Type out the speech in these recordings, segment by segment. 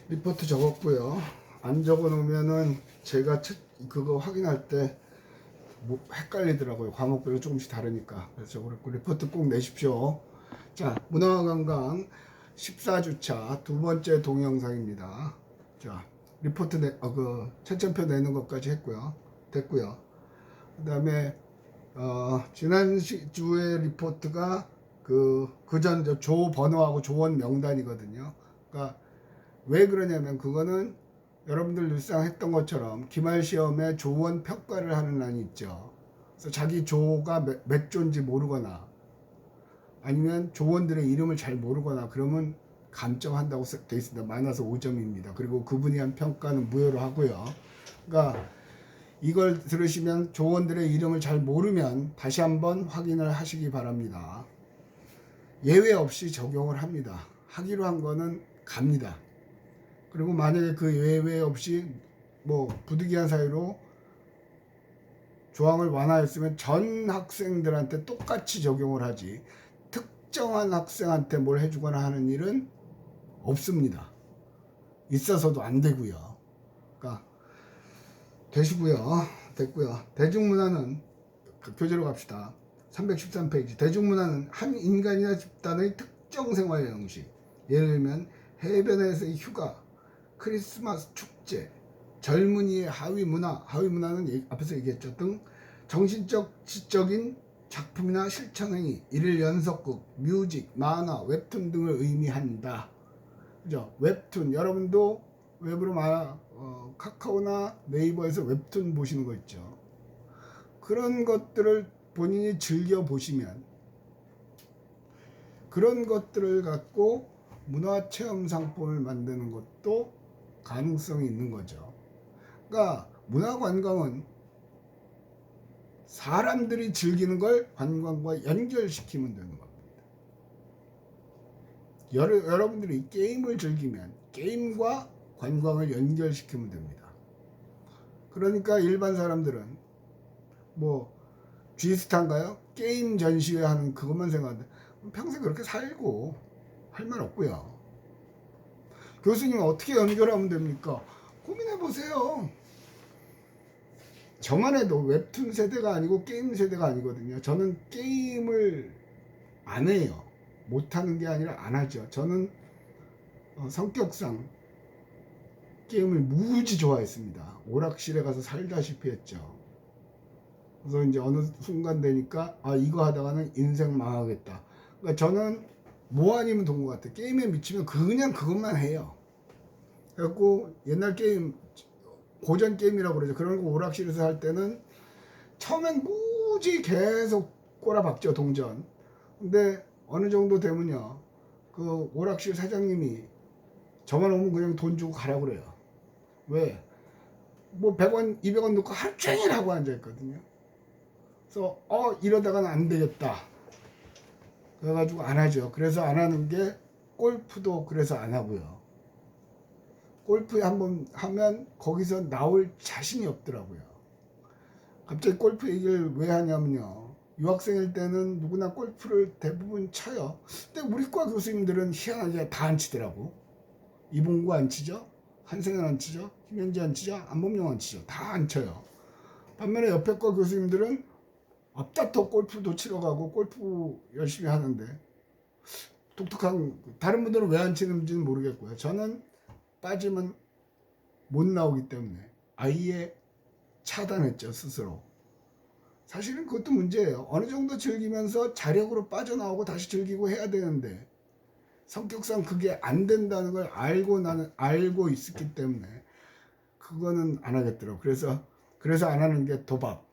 리포트 적었고요. 안 적어 놓으면은 제가 그거 확인할 때 뭐 헷갈리더라고요. 과목별로 조금씩 다르니까. 그래서 적어놓고 리포트 꼭 내십시오. 자, 문화관광 14주차 두 번째 동영상입니다. 자, 리포트 채점표 내는 것까지 했고요. 됐고요. 그 다음에 지난 주에 리포트가 그전 조 번호하고 조원 명단이거든요. 그러니까 왜 그러냐면 그거는 여러분들 늘상 했던 것처럼 기말 시험에 조원 평가를 하는 란이 있죠. 그래서 자기 조가 몇 조인지 모르거나 아니면 조원들의 이름을 잘 모르거나 그러면 감점한다고 되어 있습니다. 마이너스 5점입니다. 그리고 그분이 한 평가는 무효로 하고요. 그러니까 이걸 들으시면 조원들의 이름을 잘 모르면 다시 한번 확인을 하시기 바랍니다. 예외 없이 적용을 합니다. 하기로 한 거는 갑니다. 그리고 만약에 그 예외 없이 뭐 부득이한 사유로 조항을 완화했으면 전 학생들한테 똑같이 적용을 하지 특정한 학생한테 뭘 해주거나 하는 일은 없습니다. 있어서도 안 되고요. 그러니까 되시고요. 됐고요. 대중문화는 교재로 갑시다. 313페이지. 대중문화는 한 인간이나 집단의 특정 생활 형식, 예를 들면 해변에서의 휴가, 크리스마스 축제, 젊은이의 하위문화는 앞에서 얘기했죠. 등 정신적, 지적인 작품이나 실천행위, 일일 연속극, 뮤직, 만화, 웹툰 등을 의미한다. 그죠? 웹툰, 여러분도 웹으로 카카오나 네이버에서 웹툰 보시는 거 있죠. 그런 것들을 본인이 즐겨 보시면 그런 것들을 갖고 문화체험 상품을 만드는 것도 가능성이 있는 거죠. 그러니까 문화관광은 사람들이 즐기는 걸 관광과 연결시키면 되는 겁니다. 여러분들이 게임을 즐기면 게임과 관광을 연결시키면 됩니다. 그러니까 일반 사람들은 뭐 G스타인가요? 게임 전시회 하는 그것만 생각하는데 평생 그렇게 살고 할 말 없고요. 교수님 어떻게 연결하면 됩니까? 고민해 보세요. 저만 해도 웹툰 세대가 아니고 게임 세대가 아니거든요. 저는 게임을 안 해요. 못하는 게 아니라 안 하죠. 저는 성격상 게임을 무지 좋아했습니다. 오락실에 가서 살다시피 했죠. 그래서 이제 어느 순간 되니까 이거 하다가는 인생 망하겠다. 그러니까 저는 뭐 아니면 돈 것 같아. 게임에 미치면 그냥 그것만 해요. 그래갖고 옛날 게임 고전 게임이라고 그러죠. 그런 거 오락실에서 할 때는 처음엔 무지 계속 꼬라박죠, 동전. 근데 어느 정도 되면요, 그 오락실 사장님이 저만 오면 그냥 돈 주고 가라고 그래요. 왜? 뭐 100원, 200원 넣고 하루 종일 하고 앉아있거든요. 그래서 이러다가는 안 되겠다. 그래가지고 안 하죠. 그래서 안 하는 게 골프도 그래서 안 하고요. 골프에 한번 하면 거기서 나올 자신이 없더라고요. 갑자기 골프 얘기를 왜 하냐면요. 유학생일 때는 누구나 골프를 대부분 쳐요. 근데 우리 과 교수님들은 희한하게 다 안 치더라고. 이봉구 안 치죠? 한승현 안 치죠? 김현지 안 치죠? 안범용 안 치죠? 다 안 쳐요. 반면에 옆에 과 교수님들은 앞다퉈 골프도 치러 가고 골프 열심히 하는데 독특한, 다른 분들은 왜 안 치는지는 모르겠고요. 저는 빠지면 못 나오기 때문에 아예 차단했죠, 스스로. 사실은 그것도 문제예요. 어느 정도 즐기면서 자력으로 빠져나오고 다시 즐기고 해야 되는데 성격상 그게 안 된다는 걸 나는 알고 있었기 때문에 그거는 안 하겠더라고. 그래서 안 하는 게 도박.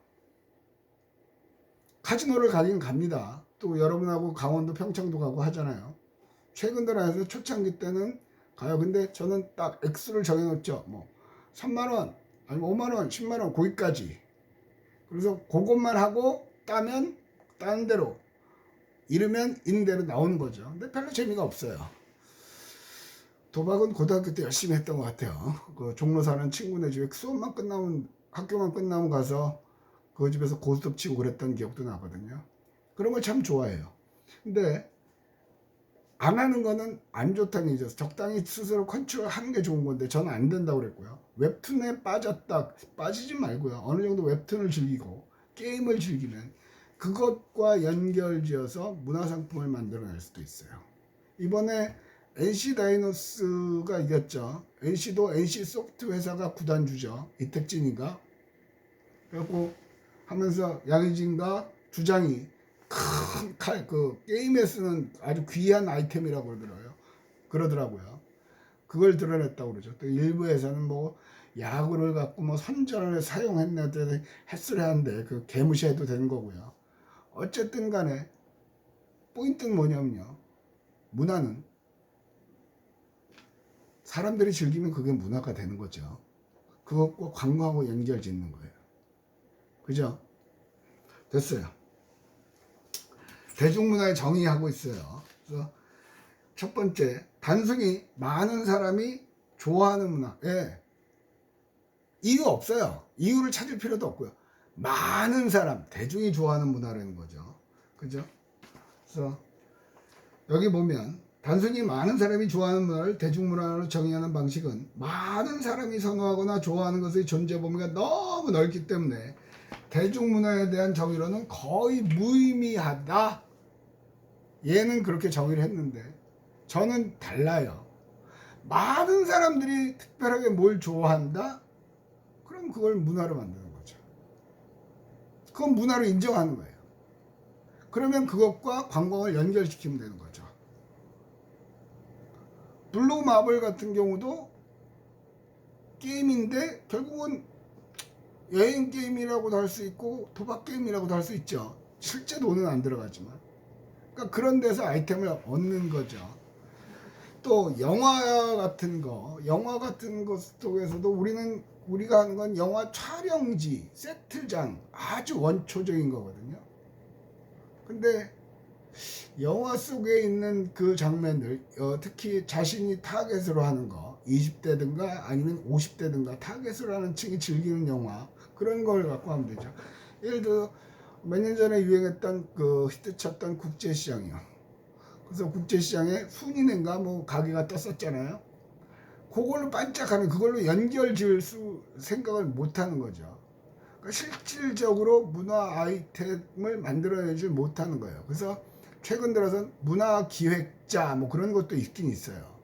카지노를 가긴 갑니다. 또 여러분하고 강원도 평창도 가고 하잖아요. 최근 들어서 초창기 때는 가요. 근데 저는 딱 액수를 정해놓죠. 뭐 3만원 아니면 5만원 10만원 거기까지. 그래서 그것만 하고 따면 따는 대로, 잃으면 있는 대로 나오는 거죠. 근데 별로 재미가 없어요. 도박은 고등학교 때 열심히 했던 것 같아요. 그 종로 사는 친구네 집에 수업만 끝나면, 학교만 끝나면 가서 그 집에서 고스톱 치고 그랬던 기억도 나거든요. 그런 걸 참 좋아해요. 근데 안 하는 거는 안 좋다는 얘기죠. 적당히 스스로 컨트롤하는 게 좋은 건데 저는 안 된다고 그랬고요. 웹툰에 빠지지 말고요. 어느 정도 웹툰을 즐기고 게임을 즐기면 그것과 연결지어서 문화상품을 만들어낼 수도 있어요. 이번에 NC 다이노스가 이겼죠. NC도 NC 소프트 회사가 구단주죠. 이택진이가. 그래갖고 하면서 양의진과 주장이 큰 그 게임에 쓰는 아주 귀한 아이템이라고 그러더라고요. 그걸 드러냈다고 그러죠. 또 일부에서는 뭐 야구를 갖고 뭐 선전을 사용했는데 햇을 하는데 그 개무시해도 되는 거고요. 어쨌든 간에 포인트는 뭐냐면요. 문화는 사람들이 즐기면 그게 문화가 되는 거죠. 그것과 관광하고 연결 짓는 거예요. 그죠? 됐어요. 대중문화의 정의하고 있어요. 그래서 첫 번째, 단순히 많은 사람이 좋아하는 문화. 예. 이유 없어요. 이유를 찾을 필요도 없고요. 많은 사람, 대중이 좋아하는 문화라는 거죠. 그죠? 그래서 여기 보면 단순히 많은 사람이 좋아하는 문화를 대중문화로 정의하는 방식은 많은 사람이 선호하거나 좋아하는 것의 존재 범위가 너무 넓기 때문에 대중문화에 대한 정의로는 거의 무의미하다. 얘는 그렇게 정의를 했는데 저는 달라요. 많은 사람들이 특별하게 뭘 좋아한다? 그럼 그걸 문화로 만드는 거죠. 그건 문화로 인정하는 거예요. 그러면 그것과 관광을 연결시키면 되는 거죠. 블루 마블 같은 경우도 게임인데 결국은 여행 게임이라고도 할 수 있고 도박 게임이라고도 할 수 있죠. 실제 돈은 안 들어가지만. 그러니까 그런 데서 아이템을 얻는 거죠. 또 영화 같은 것 속에서도 우리가 하는 건 영화 촬영지, 세트장 아주 원초적인 거거든요. 근데 영화 속에 있는 그 장면들, 특히 자신이 타겟으로 하는 거, 20대든가 아니면 50대든가 타겟으로 하는 층이 즐기는 영화, 그런 걸 갖고 하면 되죠. 예를 들어 몇 년 전에 유행했던 그 히트쳤던 국제시장이요. 그래서 국제시장에 순이네인가 뭐 가게가 떴었잖아요. 그걸로 반짝하는, 그걸로 연결 지을 생각을 못 하는 거죠. 그러니까 실질적으로 문화 아이템을 만들어내지 못하는 거예요. 그래서 최근 들어서 문화 기획자 뭐 그런 것도 있긴 있어요.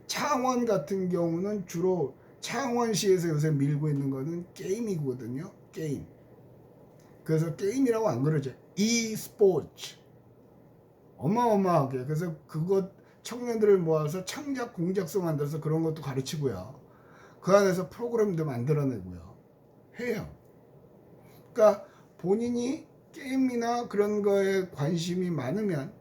창원 같은 경우는 주로 창원시에서 요새 밀고 있는 거는 게임이거든요. 게임. 그래서 게임이라고 안 그러죠. e스포츠. 어마어마하게. 그래서 그것 청년들을 모아서 창작 공작소 만들어서 그런 것도 가르치고요. 그 안에서 프로그램도 만들어내고요. 해요. 그러니까 본인이 게임이나 그런 거에 관심이 많으면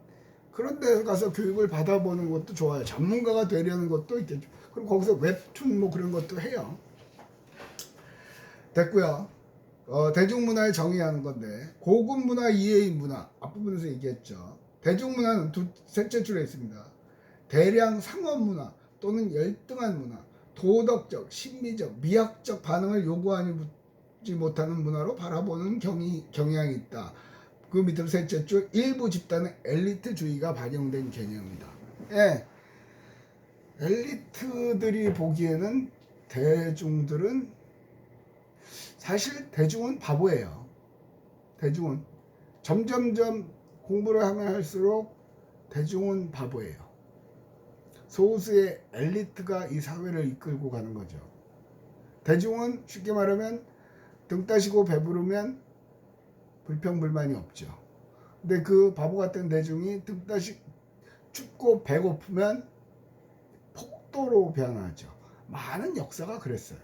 그런 데 가서 교육을 받아보는 것도 좋아요. 전문가가 되려는 것도 있겠죠. 그럼 거기서 웹툰 뭐 그런 것도 해요. 됐고요. 대중문화를 정의하는 건데 고급 문화, 이해인 문화 앞부분에서 얘기했죠. 대중문화는 셋째 줄에 있습니다. 대량 상업 문화 또는 열등한 문화, 도덕적, 심리적, 미학적 반응을 요구하지 못하는 문화로 바라보는 경향이 있다. 그 밑으로 셋째 줄, 일부 집단의 엘리트주의가 반영된 개념입니다. 예, 엘리트들이 보기에는 대중들은 사실 대중은 바보예요. 대중은 점점점 공부를 하면 할수록 대중은 바보예요. 소수의 엘리트가 이 사회를 이끌고 가는 거죠. 대중은 쉽게 말하면 등 따시고 배부르면 불평불만이 없죠. 근데 그 바보 같은 대중이 등 따시 춥고 배고프면 폭도로 변하죠. 많은 역사가 그랬어요.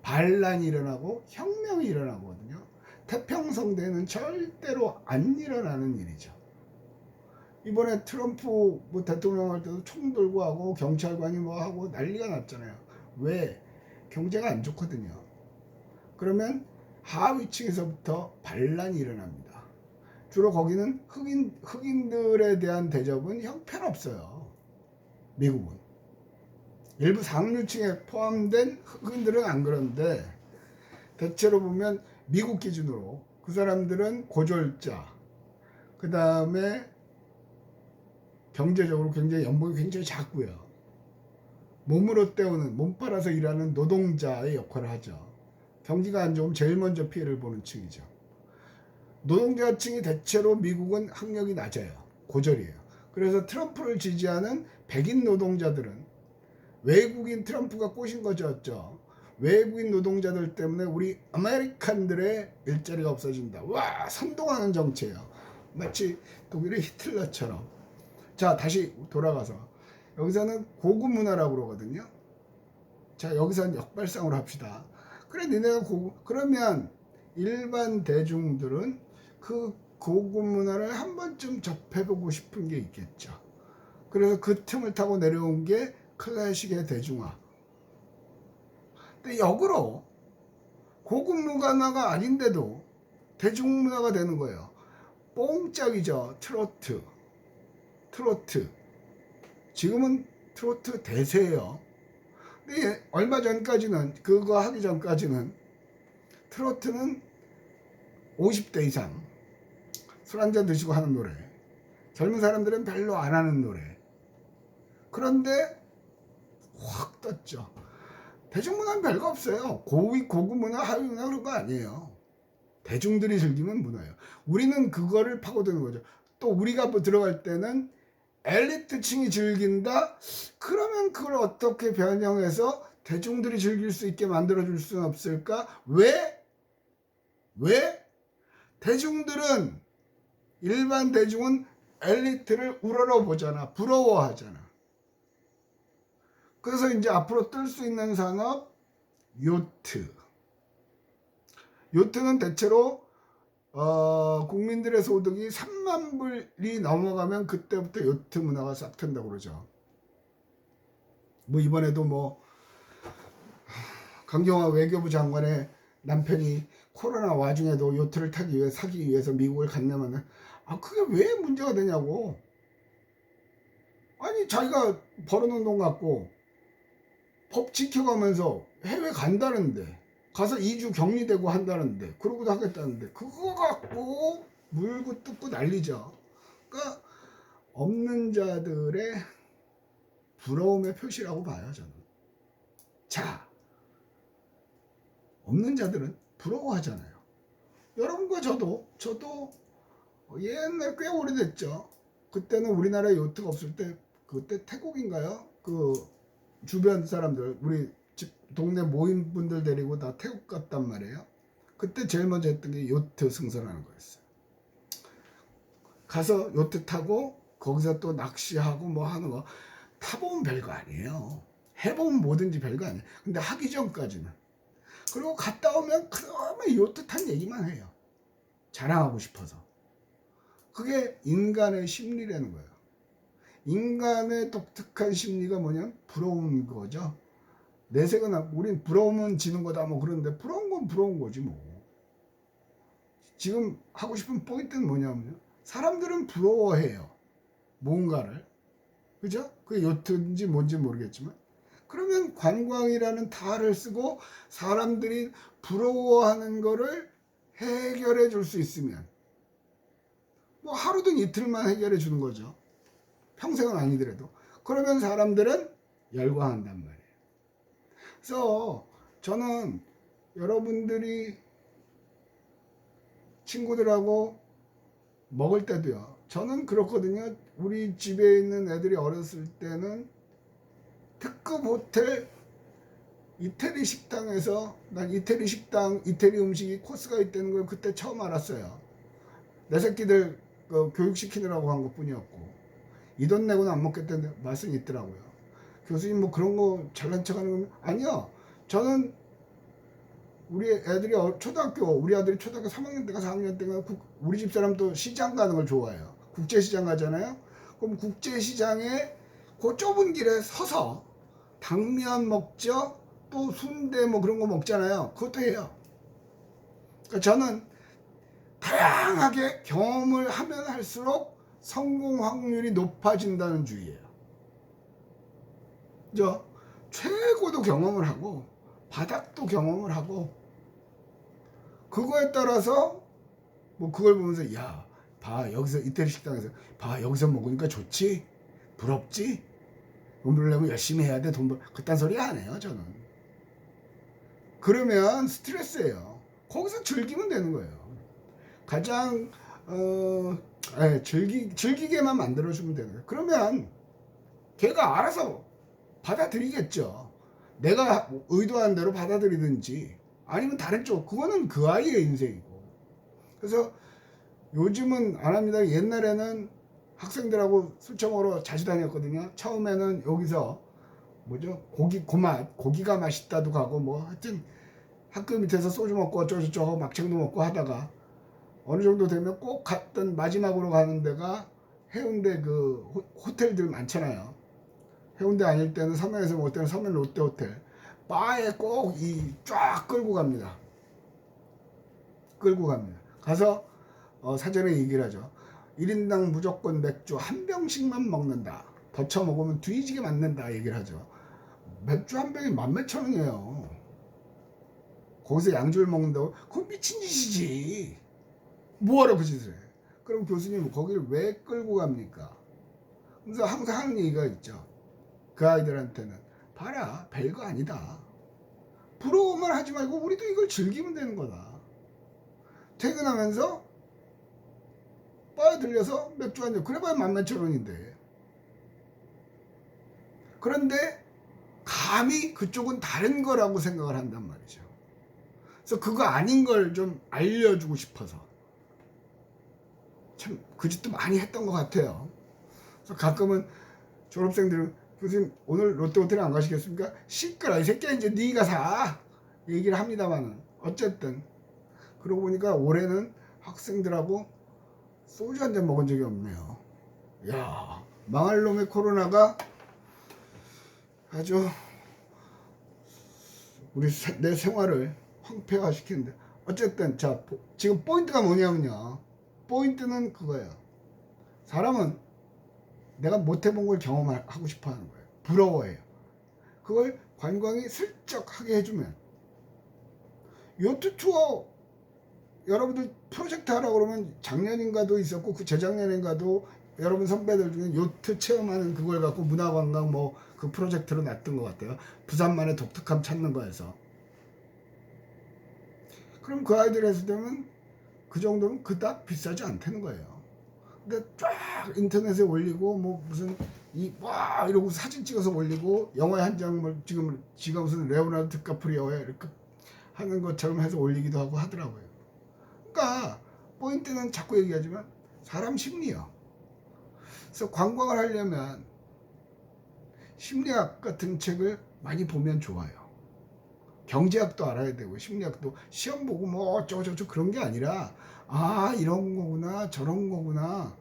반란이 일어나고 혁명이 일어나거든요. 태평성대는 절대로 안 일어나는 일이죠. 이번에 트럼프 뭐 대통령 할 때도 총 들고 하고 경찰관이 뭐 하고 난리가 났잖아요. 왜? 경제가 안 좋거든요. 그러면 하위층에서부터 반란이 일어납니다. 주로 거기는 흑인들에 대한 대접은 형편없어요. 미국은. 일부 상류층에 포함된 흑인들은 안 그런데 대체로 보면 미국 기준으로 그 사람들은 고졸자, 그 다음에 경제적으로 굉장히 연봉이 굉장히 작고요. 몸으로 때우는, 몸 팔아서 일하는 노동자의 역할을 하죠. 경기가 안 좋으면 제일 먼저 피해를 보는 층이죠. 노동자층이 대체로 미국은 학력이 낮아요. 고졸이에요. 그래서 트럼프를 지지하는 백인 노동자들은 외국인 트럼프가 꼬신 거죠. 외국인 노동자들 때문에 우리 아메리칸들의 일자리가 없어진다. 와, 선동하는 정치예요. 마치 독일의 히틀러처럼. 자, 다시 돌아가서 여기서는 고급 문화라고 그러거든요. 자, 여기서는 역발상으로 합시다. 그래, 니네가 고급, 그러면 일반 대중들은 그 고급 문화를 한 번쯤 접해보고 싶은 게 있겠죠. 그래서 그 틈을 타고 내려온 게 클래식의 대중화. 근데 역으로 고급 문화가 아닌데도 대중문화가 되는 거예요. 뽕짝이죠. 트로트. 지금은 트로트 대세예요. 근데 얼마 전까지는, 그거 하기 전까지는 트로트는 50대 이상 술 한잔 드시고 하는 노래, 젊은 사람들은 별로 안 하는 노래. 그런데 확 떴죠. 대중문화는 별거 없어요. 고급 문화, 하위 문화 그런 거 아니에요. 대중들이 즐기는 문화예요. 우리는 그거를 파고드는 거죠. 또 우리가 들어갈 때는 엘리트층이 즐긴다? 그러면 그걸 어떻게 변형해서 대중들이 즐길 수 있게 만들어줄 수는 없을까? 왜? 대중들은, 일반 대중은 엘리트를 우러러보잖아. 부러워하잖아. 그래서 이제 앞으로 뜰 수 있는 산업, 요트. 요트는 대체로 국민들의 소득이 3만 불이 넘어가면 그때부터 요트 문화가 싹 튼다고 그러죠. 뭐 이번에도 강경화 외교부 장관의 남편이 코로나 와중에도 요트를 사기 위해서 미국을 갔냐면은, 그게 왜 문제가 되냐고. 아니, 자기가 벌어놓은 돈 갖고 법 지켜가면서 해외 간다는데, 가서 2주 격리되고 한다는데, 그러고도 하겠다는데, 그거 갖고 물고 뜯고 난리죠. 그러니까 없는 자들의 부러움의 표시라고 봐요, 저는. 자, 없는 자들은 부러워하잖아요. 여러분과 저도 옛날 꽤 오래됐죠. 그때는 우리나라에 요트가 없을 때, 그때 태국인가요? 그 주변 사람들, 우리 집 동네 모임 분들 데리고 다 태국 갔단 말이에요. 그때 제일 먼저 했던 게 요트 승선하는 거였어요. 가서 요트 타고 거기서 또 낚시하고 뭐 하는 거 타보면 별거 아니에요. 해보면 뭐든지 별거 아니에요. 근데 하기 전까지는. 그리고 갔다 오면 그러면 요트 탄 얘기만 해요. 자랑하고 싶어서. 그게 인간의 심리라는 거예요. 인간의 독특한 심리가 뭐냐면 부러운 거죠. 내색은, 우린 부러우면 지는 거다 뭐 그러는데, 부러운 건 부러운 거지 뭐. 지금 하고 싶은 포인트는 뭐냐면, 사람들은 부러워해요. 뭔가를. 그죠? 그게 요트인지 뭔지 모르겠지만. 그러면 관광이라는 탈을 쓰고 사람들이 부러워하는 거를 해결해 줄 수 있으면, 뭐 하루든 이틀만 해결해 주는 거죠. 평생은 아니더라도. 그러면 사람들은 열광한단 말이에요. 그래서 저는 여러분들이 친구들하고 먹을 때도요, 저는 그렇거든요. 우리 집에 있는 애들이 어렸을 때는 특급 호텔 이태리 식당에서, 난 이태리 식당, 이태리 음식이 코스가 있다는 걸 그때 처음 알았어요. 내 새끼들 교육시키느라고 한 것 뿐이었고, 이 돈 내고는 안 먹겠다는 말씀이 있더라고요. 교수님 뭐 그런 거 잘난 척하는 건 아니요. 저는 우리 애들이 우리 아들이 초등학교 3학년 때가 4학년 때가 우리 집 사람도 시장 가는 걸 좋아해요. 국제시장 가잖아요. 그럼 국제시장에 그 좁은 길에 서서 당면 먹죠. 또 순대 뭐 그런 거 먹잖아요. 그것도 해요. 그러니까 저는 다양하게 경험을 하면 할수록 성공 확률이 높아진다는 주의예요. 그죠? 최고도 경험을 하고 바닥도 경험을 하고, 그거에 따라서 뭐 그걸 보면서, 야, 봐, 여기서 이태리 식당에서 봐, 여기서 먹으니까 좋지. 부럽지? 돈 벌려면 열심히 해야 돼. 돈 벌. 그딴 소리 안 해요, 저는. 그러면 스트레스예요. 거기서 즐기면 되는 거예요. 가장 즐기게만 만들어주면 되는 거예요. 그러면 걔가 알아서 받아들이겠죠. 내가 의도한 대로 받아들이든지 아니면 다른 쪽, 그거는 그 아이의 인생이고. 그래서 요즘은 안 합니다. 옛날에는 학생들하고 술 처먹으러 자주 다녔거든요. 처음에는 여기서 뭐죠? 고기가 맛있다도 가고 뭐 하여튼 학교 밑에서 소주 먹고 어쩌고저쩌고 막창도 먹고 하다가 어느 정도 되면 꼭 갔던 마지막으로 가는 데가 해운대 그 호텔들 많잖아요. 해운대 아닐 때는 서면에서 먹을 때는 서면 롯데 호텔 바에 꼭 이 쫙 끌고 갑니다. 가서 사전에 얘기를 하죠. 1인당 무조건 맥주 한 병씩만 먹는다. 더 쳐먹으면 뒤지게 맞는다 얘기를 하죠. 맥주 한 병이 14,000원이에요. 거기서 양주를 먹는다고? 그건 미친 짓이지. 뭐하러 그 짓을 해? 그럼 교수님 거기를 왜 끌고 갑니까? 그래서 항상 하는 얘기가 있죠. 그 아이들한테는 봐라, 별거 아니다. 부러워만 하지 말고 우리도 이걸 즐기면 되는 거다. 퇴근하면서 바에 들려서 맥주 한 잔, 그래봐야 14,000원인데. 그런데 감히 그쪽은 다른 거라고 생각을 한단 말이죠. 그래서 그거 아닌 걸 좀 알려주고 싶어서 참 그 짓도 많이 했던 것 같아요. 그래서 가끔은 졸업생들은 교수님 오늘 롯데호텔에 안 가시겠습니까? 시끄러 이 새끼야, 이제 네가 사 얘기를 합니다만은 어쨌든 그러고 보니까 올해는 학생들하고 소주 한 잔 먹은 적이 없네요. 야, 망할 놈의 코로나가 아주 내 생활을 황폐화시키는데, 어쨌든 자 지금 포인트가 뭐냐면요, 포인트는 그거예요. 사람은 내가 못 해본 걸 경험하고 싶어 하는 거예요. 부러워해요. 그걸 관광이 슬쩍 하게 해주면, 요트 투어 여러분들 프로젝트 하라고 그러면 작년인가도 있었고 그 재작년인가도 여러분 선배들 중에 요트 체험하는 그걸 갖고 문화관광 뭐 그 프로젝트로 놨던 것 같아요. 부산만의 독특함 찾는 거에서. 그럼 그 아이들 했을 때는 그 정도면 그닥 비싸지 않다는 거예요. 근데 쫙 인터넷에 올리고 뭐 무슨 와 이러고 사진 찍어서 올리고 영화의 한 장을 지금 지가 무슨 레오나르도 디카프리오에 이렇게 하는 것처럼 해서 올리기도 하고 하더라고요. 그러니까 포인트는 자꾸 얘기하지만 사람 심리요. 그래서 관광을 하려면 심리학 같은 책을 많이 보면 좋아요. 경제학도 알아야 되고 심리학도 시험 보고 뭐 어쩌고저쩌고 그런 게 아니라, 아 이런 거구나 저런 거구나,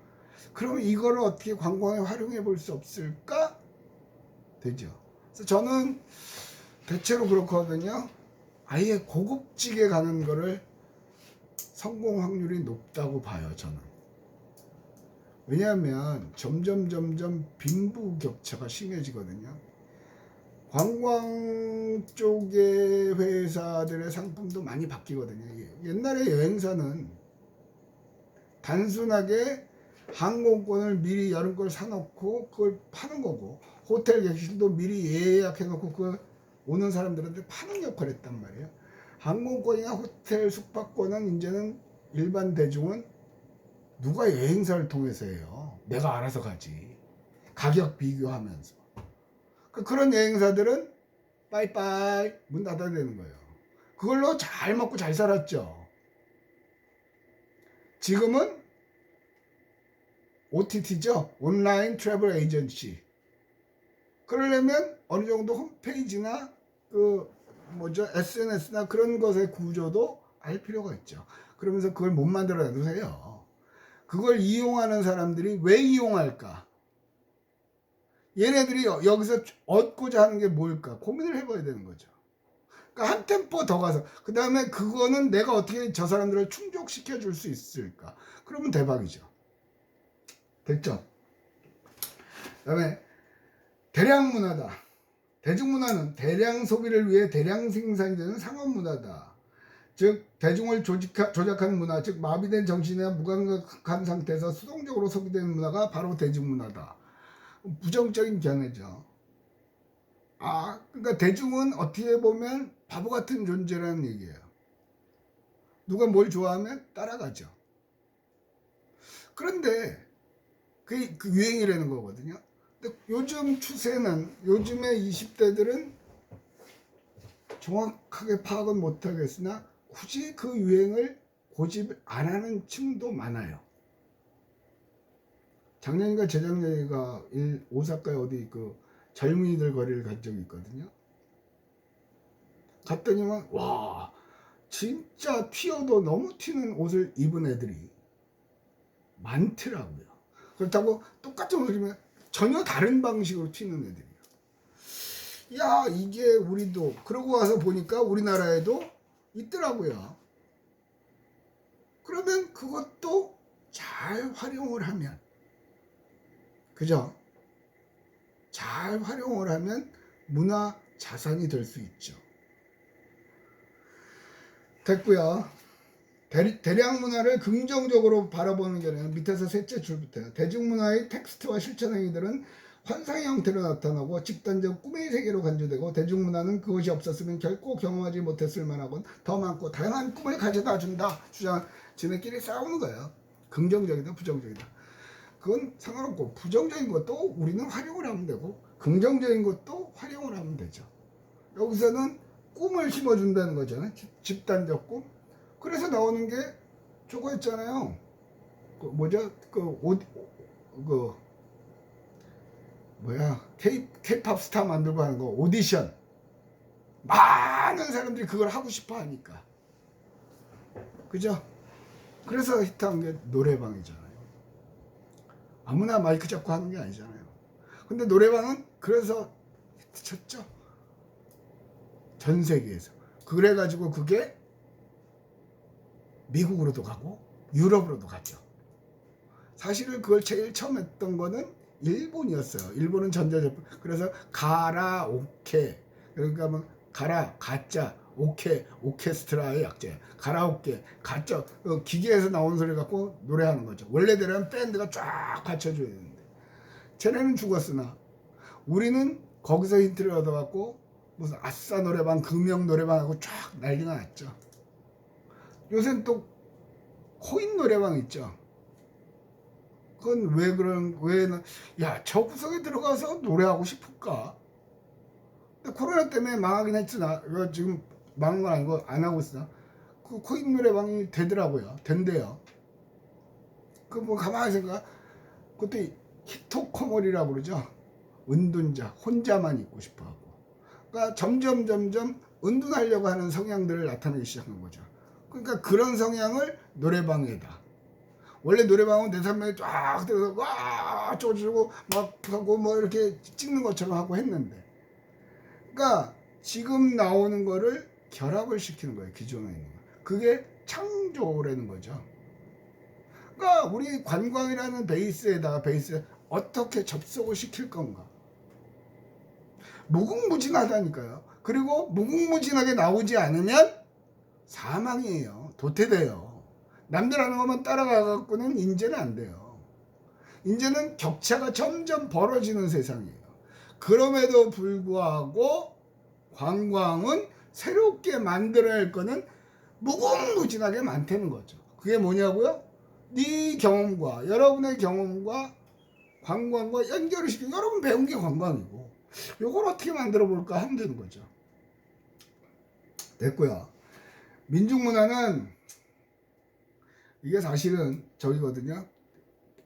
그러면 이거를 어떻게 관광에 활용해 볼 수 없을까? 되죠. 그래서 저는 대체로 그렇거든요. 아예 고급지게 가는 거를 성공 확률이 높다고 봐요, 저는. 왜냐하면 점점 빈부격차가 심해지거든요. 관광 쪽의 회사들의 상품도 많이 바뀌거든요. 옛날에 여행사는 단순하게 항공권을 미리 여름 걸 사놓고 그걸 파는 거고, 호텔 객실도 미리 예약해놓고 그걸 오는 사람들한테 파는 역할을 했단 말이에요. 항공권이나 호텔 숙박권은 이제는 일반 대중은 누가 여행사를 통해서 해요. 내가 알아서 가지. 가격 비교하면서. 그런 여행사들은 빠이빠이 문 닫아야 되는 거예요. 그걸로 잘 먹고 잘 살았죠. 지금은 OTT죠. 온라인 트래블 에이전시. 그러려면 어느 정도 홈페이지나 SNS나 그런 것의 구조도 알 필요가 있죠. 그러면서 그걸 못 만들어 놔두세요. 그걸 이용하는 사람들이 왜 이용할까? 얘네들이 여기서 얻고자 하는 게 뭘까? 고민을 해봐야 되는 거죠. 그러니까 한 템포 더 가서, 그 다음에 그거는 내가 어떻게 저 사람들을 충족시켜 줄 수 있을까? 그러면 대박이죠. 됐죠? 그 다음에 대량 문화다. 대중문화는 대량 소비를 위해 대량 생산이 되는 상업문화다. 즉 대중을 조작하는 문화, 즉 마비된 정신이나 무감각한 상태에서 수동적으로 소비되는 문화가 바로 대중문화다. 부정적인 견해죠. 그러니까 대중은 어떻게 보면 바보 같은 존재라는 얘기예요. 누가 뭘 좋아하면 따라가죠. 그런데 그게 그 유행이라는 거거든요. 근데 요즘 추세는, 요즘의 20대들은 정확하게 파악은 못하겠으나 굳이 그 유행을 고집 안 하는 층도 많아요. 작년인가 재작년인가 오사카에 어디 그 젊은이들 거리를 간 적이 있거든요. 갔더니만 와 진짜 튀어도 너무 튀는 옷을 입은 애들이 많더라고요. 그렇다고 똑같은 옷을 입으면 전혀 다른 방식으로 튀는 애들이에요. 야 이게 우리도 그러고 와서 보니까 우리나라에도 있더라고요. 그러면 그것도 잘 활용을 하면, 그죠? 잘 활용을 하면 문화 자산이 될 수 있죠. 됐고요. 대량 문화를 긍정적으로 바라보는 견해는 밑에서 셋째 줄부터요. 대중문화의 텍스트와 실천 행위들은 환상의 형태로 나타나고 집단적 꿈의 세계로 간주되고, 대중문화는 그것이 없었으면 결코 경험하지 못했을 만하고 더 많고 다양한 꿈을 가져다 준다 주장, 지네끼리 싸우는 거예요. 긍정적이다 부정적이다 그건 상관없고, 부정적인 것도 우리는 활용을 하면 되고 긍정적인 것도 활용을 하면 되죠. 여기서는 꿈을 심어준다는 거잖아요. 집단적 꿈. 그래서 나오는 게 저거 있잖아요. 그 뭐죠? 그 뭐야? K-팝 스타 만들고 하는 거 오디션. 많은 사람들이 그걸 하고 싶어 하니까. 그죠? 그래서 히트한 게 노래방이잖아요. 아무나 마이크 잡고 하는 게 아니잖아요. 근데 노래방은 그래서 히트 쳤죠. 전 세계에서. 그래가지고 그게 미국으로도 가고 유럽으로도 갔죠. 사실은 그걸 제일 처음 했던 거는 일본이었어요. 일본은 전자제품. 그래서 가라오케, 그러니까 뭐 가라 가짜, 오케 오케스트라의 약재, 가라오케 가짜, 기계에서 나오는 소리 갖고 노래하는 거죠. 원래대로는 밴드가 쫙 갖춰줘야 되는데 쟤네는 죽었으나 우리는 거기서 힌트를 얻어갖고 무슨 아싸 노래방, 금영 노래방하고 쫙 난리가 났죠. 요새는 또 코인 노래방 있죠. 그건 저 구석에 들어가서 노래하고 싶을까? 근데 코로나 때문에 망하긴 했으나, 이거 지금 망한 건 아니고 안 하고 있으나, 그 코인 노래방이 되더라고요. 된대요. 그 뭐 가만히 생각, 그것도 히토코모리라고 그러죠. 은둔자, 혼자만 있고 싶어 하고. 그러니까 점점 은둔하려고 하는 성향들을 나타내기 시작한 거죠. 그러니까 그런 성향을 노래방에다. 원래 노래방은 4-3명이 쫙 들어서 와 쪼주고 막 하고 뭐 이렇게 찍는 것처럼 하고 했는데, 그러니까 지금 나오는 거를 결합을 시키는 거예요. 기존에 있는 거. 그게 창조라는 거죠. 그러니까 우리 관광이라는 베이스에 어떻게 접속을 시킬 건가. 무궁무진하다니까요. 그리고 무궁무진하게 나오지 않으면 사망이에요. 도태돼요. 남들 하는 것만 따라가갖고는 인재는 안 돼요. 인재는 격차가 점점 벌어지는 세상이에요. 그럼에도 불구하고 관광은 새롭게 만들어낼 거는 무궁무진하게 많다는 거죠. 그게 뭐냐고요? 네 경험과, 여러분의 경험과 관광과 연결을 시키고, 여러분 배운 게 관광이고, 이걸 어떻게 만들어 볼까 하면 되는 거죠. 됐고요. 민중문화는 이게 사실은 저기거든요.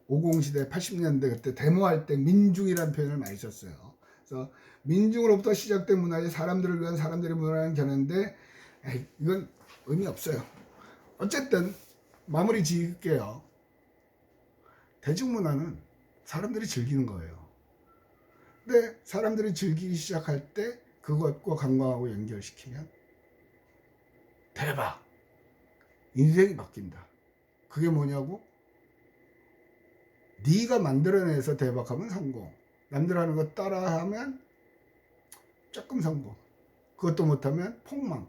50시대 80년대 그때 데모할 때 민중이라는 표현을 많이 썼어요. 그래서 민중으로부터 시작된 문화의 사람들을 위한 사람들의 문화라는 견해인데, 이건 의미 없어요. 어쨌든 마무리 지을게요. 대중문화는 사람들이 즐기는 거예요. 근데 사람들이 즐기기 시작할 때 그것과 관광하고 연결시키면 대박! 인생이 바뀐다. 그게 뭐냐고? 네가 만들어내서 대박하면 성공. 남들 하는 거 따라하면 조금 성공. 그것도 못하면 폭망.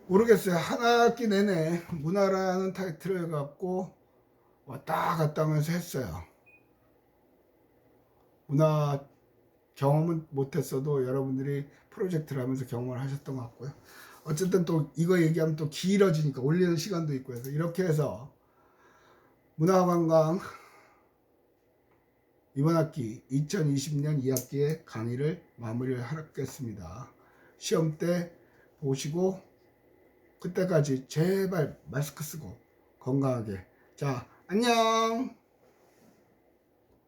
모르겠어요. 한 학기 내내 문화라는 타이틀을 갖고 왔다 갔다 하면서 했어요. 문화 경험은 못했어도 여러분들이 프로젝트를 하면서 경험을 하셨던 것 같고요. 어쨌든 또 이거 얘기하면 또 길어지니까 올리는 시간도 있고 해서 이렇게 해서 문화관광 이번 학기 2020년 2학기의 강의를 마무리를 하겠습니다. 시험 때 보시고 그때까지 제발 마스크 쓰고 건강하게. 자, 안녕.